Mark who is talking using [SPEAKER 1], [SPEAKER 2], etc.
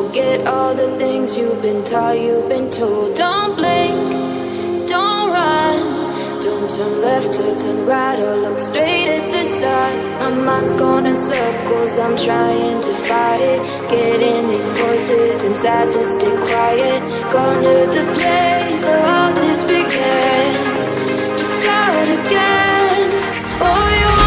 [SPEAKER 1] Forget all the things you've been taught, you've been told. Don't blink, don't run, don't turn left or turn right or look straight at the sun. My mind's going in circles, I'm trying to fight it. Getting these voices inside to stay quiet. Gone to the place where all this began. Just start again. Oh, you